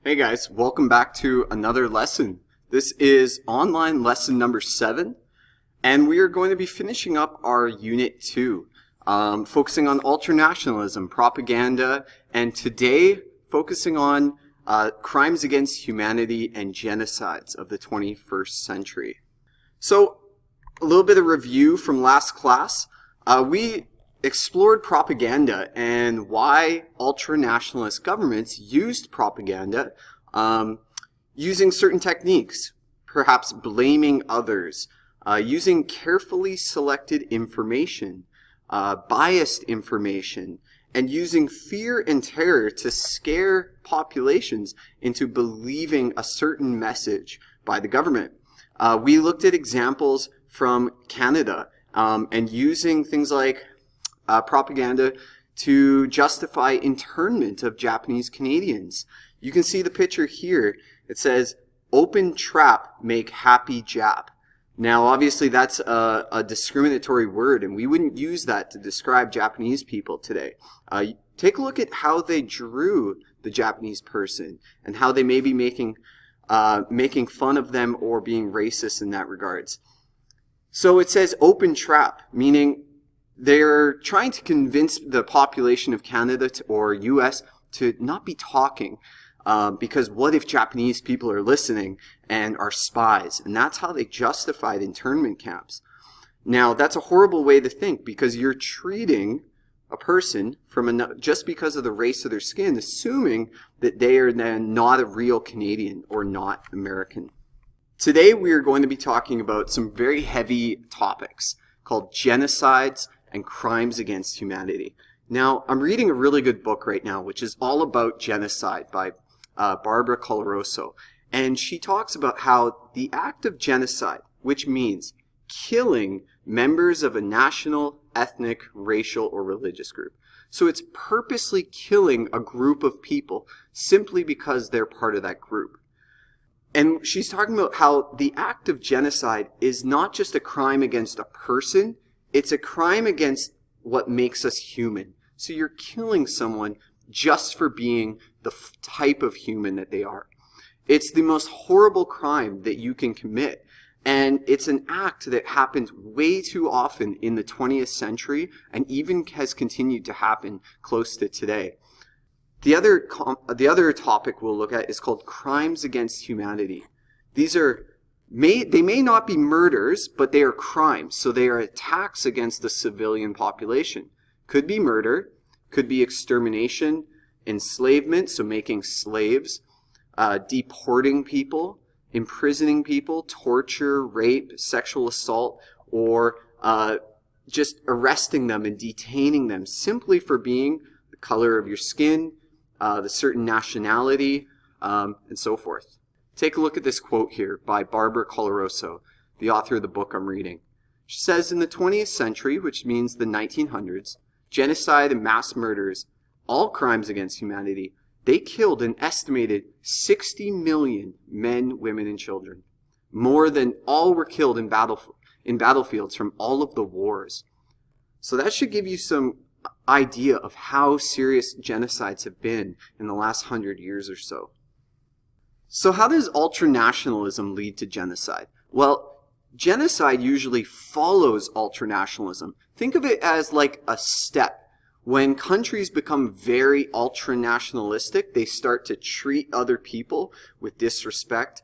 Hey guys, welcome back to another lesson. This is online lesson number 7, and we are going to be finishing up our Unit 2, focusing on ultranationalism, propaganda, and today focusing on crimes against humanity and genocides of the 21st century. So, a little bit of review from last class. We explored propaganda and why ultranationalist governments used propaganda using certain techniques, perhaps blaming others, using carefully selected information, biased information, and using fear and terror to scare populations into believing a certain message by the government. We looked at examples from Canada and using things like propaganda to justify internment of Japanese Canadians. You can see the picture here. It says, "Open trap, make happy Jap." Now, obviously, that's a discriminatory word, and we wouldn't use that to describe Japanese people today. Take a look at how they drew the Japanese person and how they may be making fun of them or being racist in that regards. So it says open trap, meaning they're trying to convince the population of Canada or US to not be talking, because what if Japanese people are listening and are spies? And that's how they justified internment camps. Now, that's a horrible way to think, because you're treating a person just because of the race of their skin, assuming that they are then not a real Canadian or not American. Today, we are going to be talking about some very heavy topics called genocides and crimes against humanity. Now, I'm reading a really good book right now, which is all about genocide by Barbara Coloroso. And she talks about how the act of genocide, which means killing members of a national, ethnic, racial, or religious group. So it's purposely killing a group of people simply because they're part of that group. And she's talking about how the act of genocide is not just a crime against a person, it's a crime against what makes us human. So you're killing someone just for being the type of human that they are. It's the most horrible crime that you can commit. And it's an act that happens way too often in the 20th century and even has continued to happen close to today. The other topic we'll look at is called crimes against humanity. They may not be murders, but they are crimes. So they are attacks against the civilian population. Could be murder, could be extermination, enslavement, so making slaves, deporting people, imprisoning people, torture, rape, sexual assault, or just arresting them and detaining them simply for being the color of your skin, the certain nationality, and so forth. Take a look at this quote here by Barbara Coloroso, the author of the book I'm reading. She says, in the 20th century, which means the 1900s, genocide and mass murders, all crimes against humanity, they killed an estimated 60 million men, women, and children. More than all were killed in battlefields from all of the wars. So that should give you some idea of how serious genocides have been in the last 100 years or so. So how does ultranationalism lead to genocide? Well, genocide usually follows ultranationalism. Think of it as like a step. When countries become very ultranationalistic, they start to treat other people with disrespect,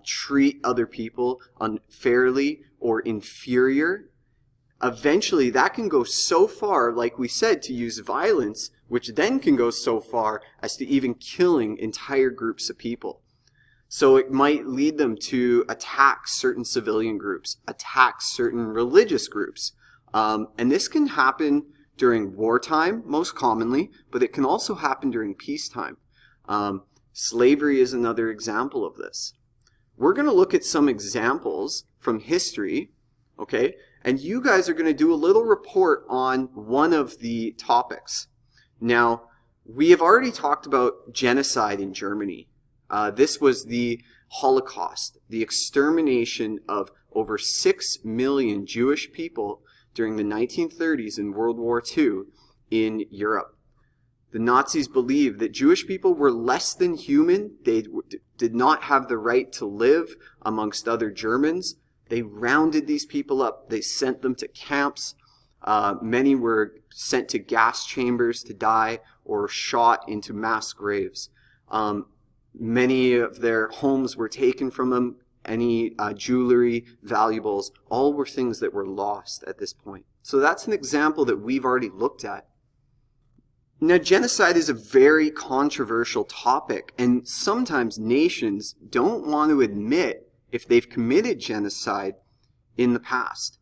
treat other people unfairly or inferior. Eventually, that can go so far, like we said, to use violence, which then can go so far as to even killing entire groups of people. So it might lead them to attack certain civilian groups, attack certain religious groups. And this can happen during wartime, most commonly, but it can also happen during peacetime. Slavery is another example of this. We're going to look at some examples from history, okay? And you guys are going to do a little report on one of the topics. Now, we have already talked about genocide in Germany. This was the Holocaust, the extermination of over 6 million Jewish people during the 1930s and World War II in Europe. The Nazis believed that Jewish people were less than human. They did not have the right to live amongst other Germans. They rounded these people up. They sent them to camps. Many were sent to gas chambers to die or shot into mass graves. Many of their homes were taken from them. Any jewelry, valuables, all were things that were lost at this point. So that's an example that we've already looked at. Now, genocide is a very controversial topic, and sometimes nations don't want to admit if they've committed genocide in the past.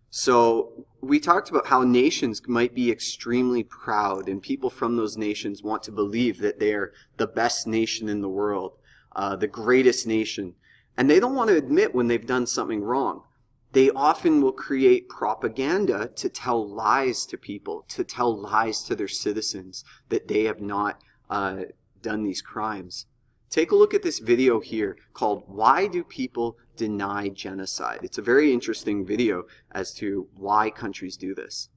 So we talked about how nations might be extremely proud, and people from those nations want to believe that they're the best nation in the world, the greatest nation. And they don't want to admit when they've done something wrong. They often will create propaganda to tell lies to people, to tell lies to their citizens that they have not done these crimes. Take a look at this video here called "Why Do People Deny Genocide?" It's a very interesting video as to why countries do this.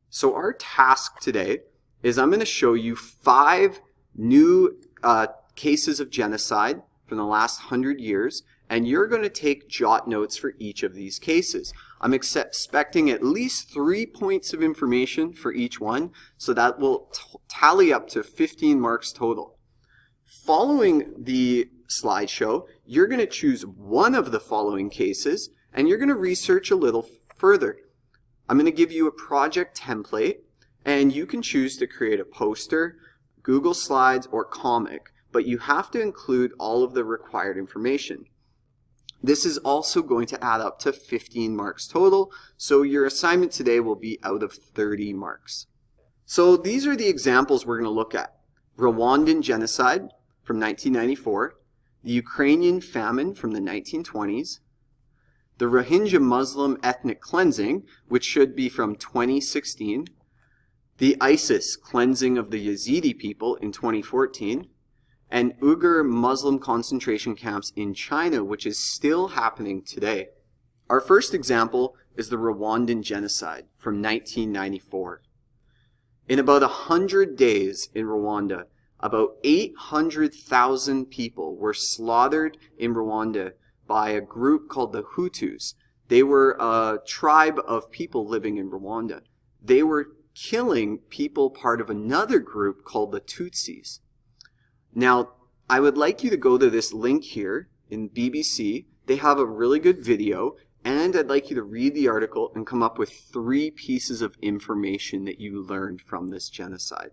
So our task today is I'm going to show you 5 new cases of genocide from the last 100 years, and you're going to take jot notes for each of these cases. I'm expecting at least 3 points of information for each one, so that will tally up to 15 marks total. Following the slideshow, you're going to choose one of the following cases, and you're going to research a little further. I'm going to give you a project template, and you can choose to create a poster, Google Slides, or comic, but you have to include all of the required information. This is also going to add up to 15 marks total, so your assignment today will be out of 30 marks. So these are the examples we're going to look at. Rwandan genocide from 1994, the Ukrainian famine from the 1920s, the Rohingya Muslim ethnic cleansing, which should be from 2016, the ISIS cleansing of the Yazidi people in 2014, and Uyghur Muslim concentration camps in China, which is still happening today. Our first example is the Rwandan genocide from 1994. In about 100 days in Rwanda, about 800,000 people were slaughtered in Rwanda by a group called the Hutus. They were a tribe of people living in Rwanda. They were killing people part of another group called the Tutsis. Now, I would like you to go to this link here in BBC. They have a really good video, and I'd like you to read the article and come up with 3 pieces of information that you learned from this genocide.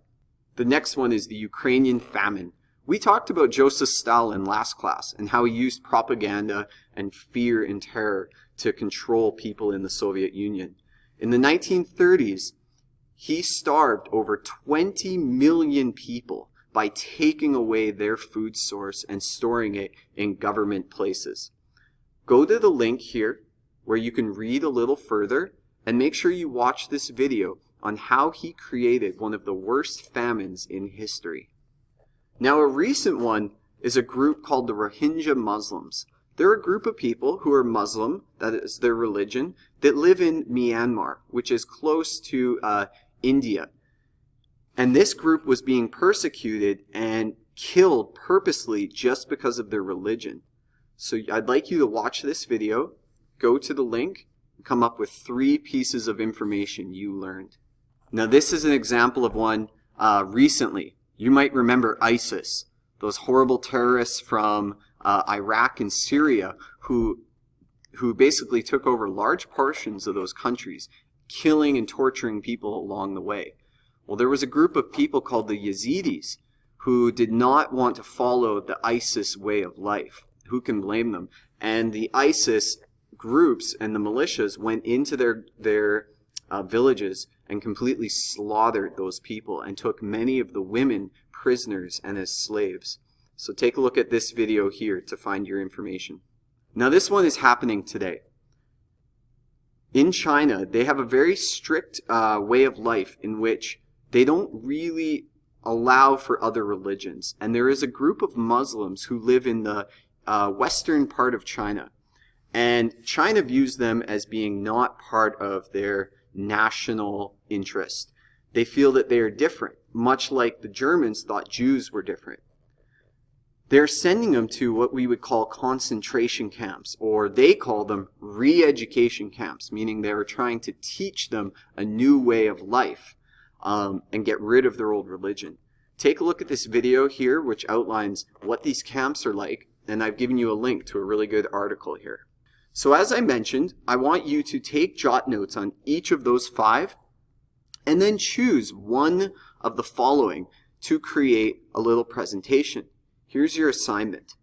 The next one is the Ukrainian famine. We talked about Joseph Stalin last class and how he used propaganda and fear and terror to control people in the Soviet Union. In the 1930s, he starved over 20 million people by taking away their food source and storing it in government places. Go to the link here where you can read a little further, and make sure you watch this video on how he created one of the worst famines in history. Now, a recent one is a group called the Rohingya Muslims. They're a group of people who are Muslim, that is their religion, that live in Myanmar, which is close to India. And this group was being persecuted and killed purposely just because of their religion. So I'd like you to watch this video, go to the link, and come up with 3 pieces of information you learned. Now, this is an example of one recently. You might remember ISIS, those horrible terrorists from Iraq and Syria who basically took over large portions of those countries, killing and torturing people along the way. Well, there was a group of people called the Yazidis who did not want to follow the ISIS way of life. Who can blame them? And the ISIS groups and the militias went into their villages and completely slaughtered those people and took many of the women prisoners and as slaves. So take a look at this video here to find your information. Now, this one is happening today. In China, they have a very strict way of life in which they don't really allow for other religions. And there is a group of Muslims who live in the western part of China. And China views them as being not part of their national interest. They feel that they are different. much like the Germans thought Jews were different. They're sending them to what we would call concentration camps, or they call them re-education camps, meaning they were trying to teach them a new way of life and get rid of their old religion. Take a look at this video here, which outlines what these camps are like, and I've given you a link to a really good article here. So as I mentioned, I want you to take jot notes on each of those 5, and then choose one of the following to create a little presentation. Here's your assignment.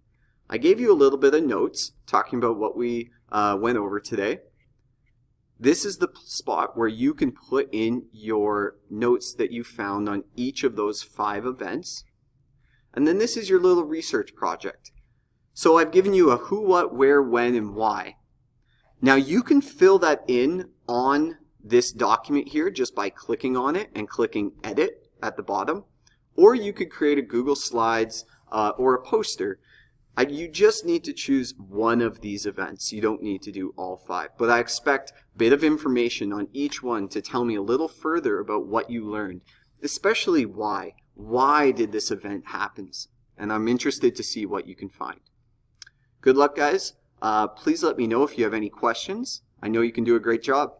I gave you a little bit of notes talking about what we went over today. This is the spot where you can put in your notes that you found on each of those 5 events. And then this is your little research project. So I've given you a who, what, where, when, and why. Now you can fill that in on this document here just by clicking on it and clicking edit at the bottom. Or you could create a Google Slides or a poster. You just need to choose one of these events. You don't need to do all 5. But I expect a bit of information on each one to tell me a little further about what you learned, especially why. Why did this event happen? And I'm interested to see what you can find. Good luck, guys. Please let me know if you have any questions. I know you can do a great job.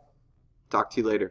Talk to you later.